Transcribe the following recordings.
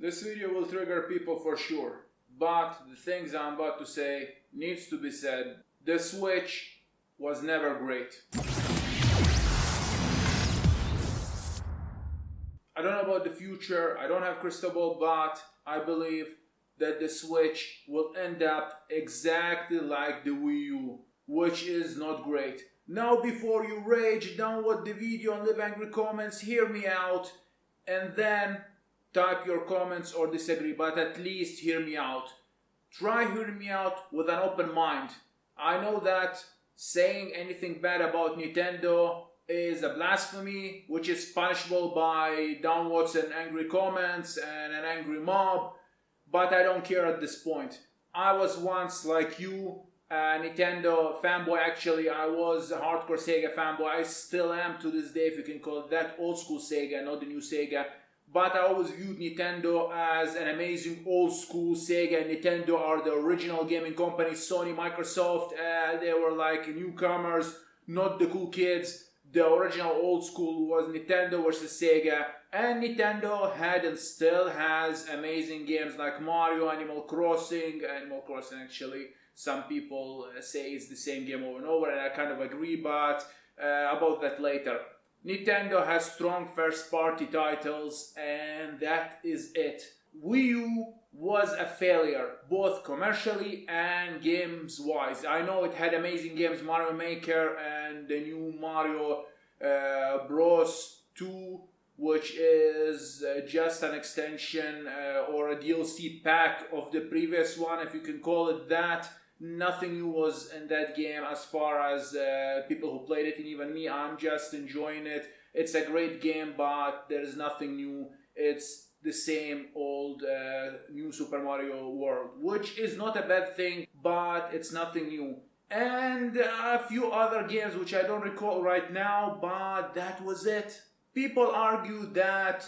This video will trigger people for sure, but the things I'm about to say needs to be said. The Switch was never great. I don't know about the future, I don't have crystal ball, but I believe that the Switch will end up exactly like the Wii U, which is not great. Now before you rage, download the video and leave angry comments, hear me out, and then type your comments or disagree, but at least hear me out. Try hearing me out with an open mind. I know that saying anything bad about Nintendo is a blasphemy, which is punishable by downvotes and angry comments and an angry mob, but I don't care at this point. I was once like you, a Nintendo fanboy. Actually, I was a hardcore Sega fanboy. I still am to this day, if you can call it that, old school Sega, not the new Sega. But I always viewed Nintendo as an amazing old school Sega. Nintendo are the original gaming companies. Sony, Microsoft, they were like newcomers, not the cool kids. The original old school was Nintendo versus Sega. And Nintendo had and still has amazing games like Mario, Animal Crossing actually. Some people say it's the same game over and over, and I kind of agree, but about that later. Nintendo has strong first-party titles, and that is it. Wii U was a failure, both commercially and games-wise. I know it had amazing games, Mario Maker and the new Mario Bros. 2, which is just an extension or a DLC pack of the previous one, if you can call it that. Nothing new was in that game as far as people who played it, and even me, I'm just enjoying it. It's a great game, but there's nothing new. It's the same old new Super Mario World, which is not a bad thing, but it's nothing new. And a few other games which I don't recall right now, but that was it. People argue that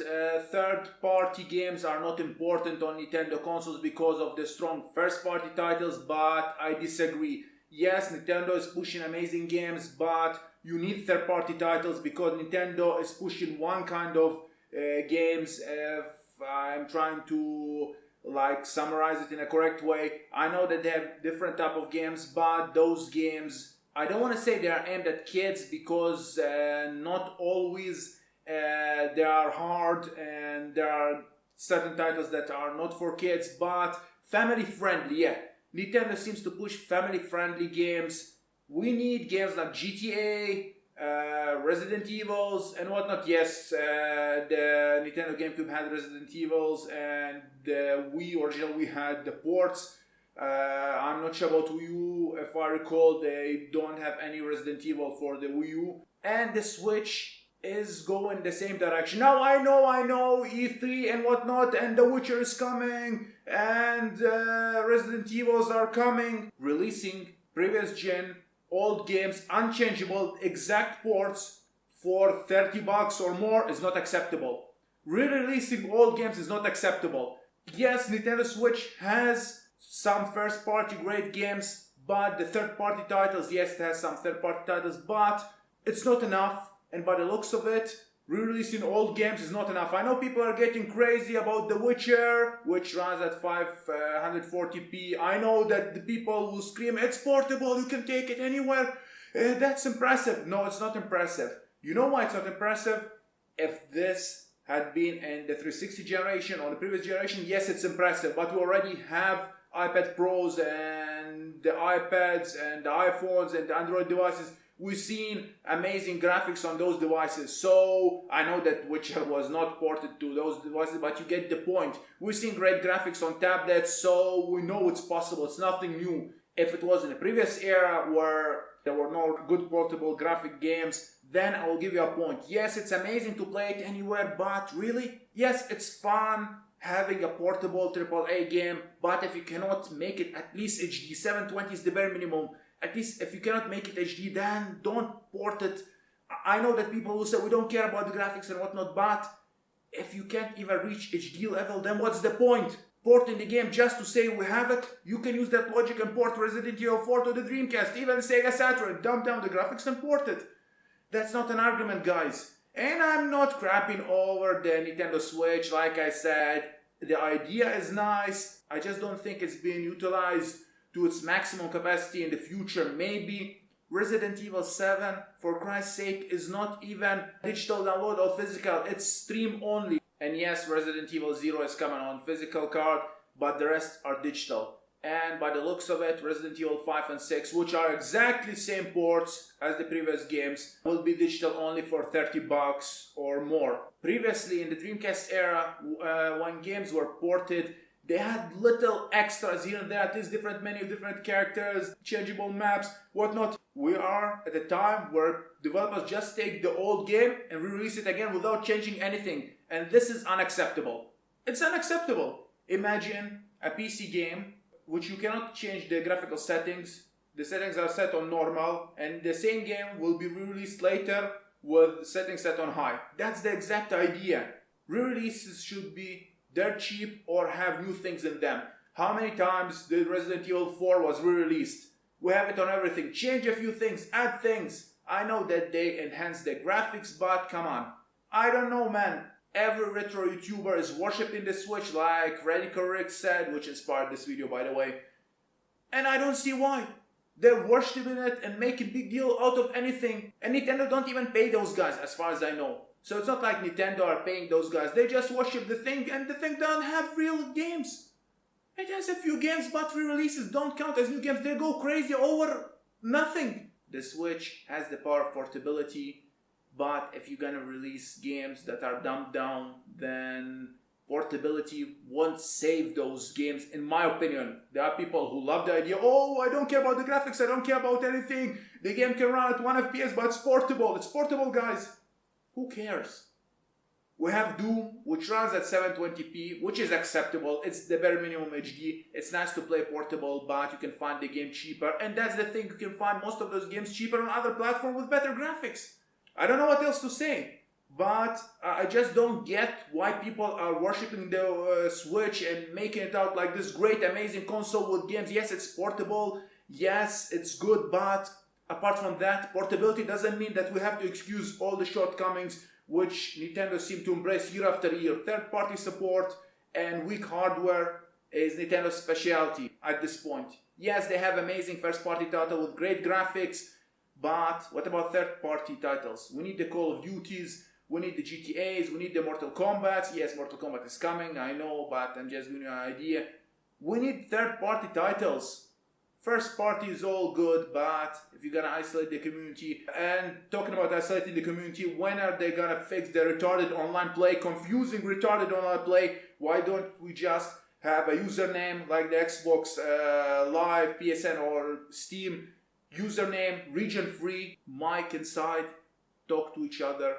third-party games are not important on Nintendo consoles because of the strong first-party titles, but I disagree. Yes, Nintendo is pushing amazing games, but you need third-party titles because Nintendo is pushing one kind of games. If I'm trying to summarize it in a correct way, I know that they have different type of games, but those games, I don't want to say they are aimed at kids because not always. They are hard, and there are certain titles that are not for kids, but family friendly, yeah. Nintendo seems to push family friendly games. We need games like GTA, Resident Evils and whatnot. Yes, the Nintendo GameCube had Resident Evils, and the Wii original we had the ports. I'm not sure about Wii U. If I recall, they don't have any Resident Evil for the Wii U. And the Switch is going the same direction. Now I know, E3 and whatnot, and The Witcher is coming, and Resident Evils are coming. Releasing previous gen, old games, unchangeable, exact ports for $30 or more is not acceptable. Re-releasing old games is not acceptable. Yes, Nintendo Switch has some first-party great games, but the third-party titles, yes, it has some third-party titles, but it's not enough. And by the looks of it, re-releasing old games is not enough. I know people are getting crazy about The Witcher, which runs at 540p. I know that the people will scream, it's portable, you can take it anywhere. That's impressive. No, it's not impressive. You know why it's not impressive? If this had been in the 360 generation or the previous generation, yes, it's impressive. But we already have iPad Pros and the iPads and the iPhones and the Android devices. We've seen amazing graphics on those devices, so I know that Witcher was not ported to those devices, but you get the point. We've seen great graphics on tablets, so we know it's possible. It's nothing new. If it was in the previous era where there were no good portable graphic games, then I will give you a point. Yes, it's amazing to play it anywhere, but really? Yes, it's fun having a portable AAA game, but if you cannot make it at least HD, 720 is the bare minimum. At least if you cannot make it HD, then don't port it. I know that people will say we don't care about the graphics and whatnot, but if you can't even reach HD level, then what's the point? Porting the game just to say we have it? You can use that logic and port Resident Evil 4 to the Dreamcast, even Sega Saturn, dump down the graphics and port it. That's not an argument, guys. And I'm not crapping over the Nintendo Switch, like I said. The idea is nice. I just don't think it's being utilized to its maximum capacity in the future. Maybe Resident Evil 7, for Christ's sake, is not even digital download or physical. It's stream only. And yes, Resident Evil 0 is coming on physical card, but the rest are digital. And by the looks of it, Resident Evil 5 and 6, which are exactly same ports as the previous games, will be digital only for $30 or more. Previously, in the Dreamcast era, when games were ported, they had little extras here and there, at least different menu, different characters, changeable maps, whatnot. We are at a time where developers just take the old game and re-release it again without changing anything. And this is unacceptable. It's unacceptable. Imagine a PC game which you cannot change the graphical settings. The settings are set on normal, and the same game will be re-released later with settings set on high. That's the exact idea. Re-releases should be dirt cheap or have new things in them. How many times did Resident Evil 4 was re-released? We have it on everything. Change a few things, add things. I know that they enhance the graphics, but come on. I don't know, man. Every retro YouTuber is worshipping the Switch, like Radical Rick said, which inspired this video, by the way. And I don't see why. They're worshipping it and making big deal out of anything. And Nintendo don't even pay those guys, as far as I know. So it's not like Nintendo are paying those guys. They just worship the thing, and the thing doesn't have real games. It has a few games, but re-releases don't count as new games. They go crazy over nothing. The Switch has the power of portability. But if you're gonna release games that are dumbed down, then portability won't save those games, in my opinion. There are people who love the idea, oh, I don't care about the graphics, I don't care about anything. The game can run at 1 FPS, but it's portable. It's portable, guys. Who cares? We have Doom, which runs at 720p, which is acceptable. It's the bare minimum HD. It's nice to play portable, but you can find the game cheaper. And that's the thing, you can find most of those games cheaper on other platforms with better graphics. I don't know what else to say, but I just don't get why people are worshipping the Switch and making it out like this great, amazing console with games. Yes, it's portable. Yes, it's good, but apart from that, portability doesn't mean that we have to excuse all the shortcomings which Nintendo seem to embrace year after year. Third-party support and weak hardware is Nintendo's specialty at this point. Yes, they have amazing first-party title with great graphics, but what about third-party titles? We need the Call of Duties, we need the GTAs, we need the Mortal Kombats. Yes, Mortal Kombat is coming, I know, but I'm just giving you an idea. We need third-party titles. First-party is all good, but if you're gonna isolate the community, and talking about isolating the community, when are they gonna fix the retarded online play, confusing retarded online play? Why don't we just have a username like the Xbox Live, PSN or Steam? Username, region free, mic inside, talk to each other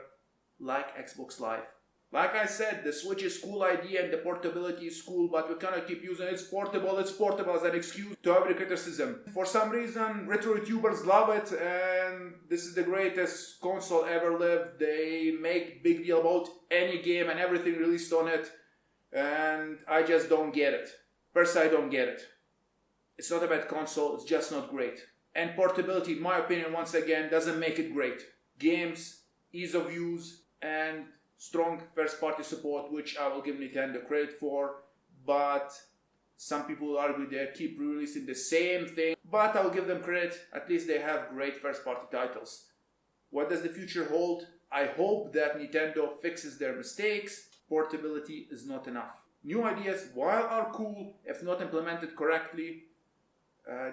like Xbox Live. Like I said, the Switch is cool idea and the portability is cool, but we cannot keep using it's portable as an excuse to every criticism. For some reason, retro YouTubers love it and this is the greatest console ever lived. They make big deal about any game and everything released on it, and I just don't get it. Personally, I don't get it. It's not a bad console, it's just not great. And portability, in my opinion, once again, doesn't make it great. Games, ease of use, and strong first-party support, which I will give Nintendo credit for. But some people argue they keep releasing the same thing. But I'll give them credit, at least they have great first-party titles. What does the future hold? I hope that Nintendo fixes their mistakes. Portability is not enough. New ideas, while are cool, if not implemented correctly,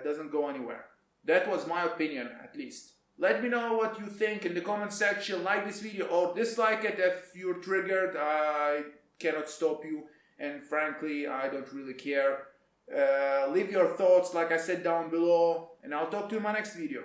doesn't go anywhere. That was my opinion, at least. Let me know what you think in the comment section. Like this video or dislike it if you're triggered. I cannot stop you. And frankly, I don't really care. Leave your thoughts, like I said, down below. And I'll talk to you in my next video.